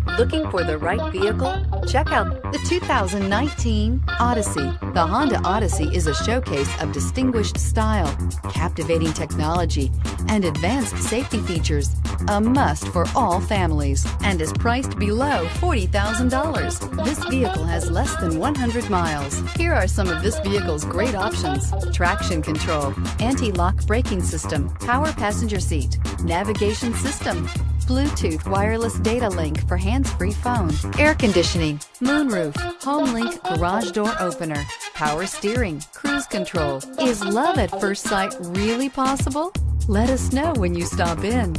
Looking for the right vehicle? Check out the 2019 Odyssey. The Honda Odyssey is a showcase of distinguished style, captivating technology, and advanced safety features. A must for all families and is priced below $40,000. This vehicle has less than 100 miles. Here are some of this vehicle's great options: traction control, anti-lock braking system, power passenger seat, navigation system, Bluetooth wireless data link for hands-free phone, air conditioning, moonroof, HomeLink garage door opener, power steering, cruise control. Is love at first sight really possible? Let us know when you stop in.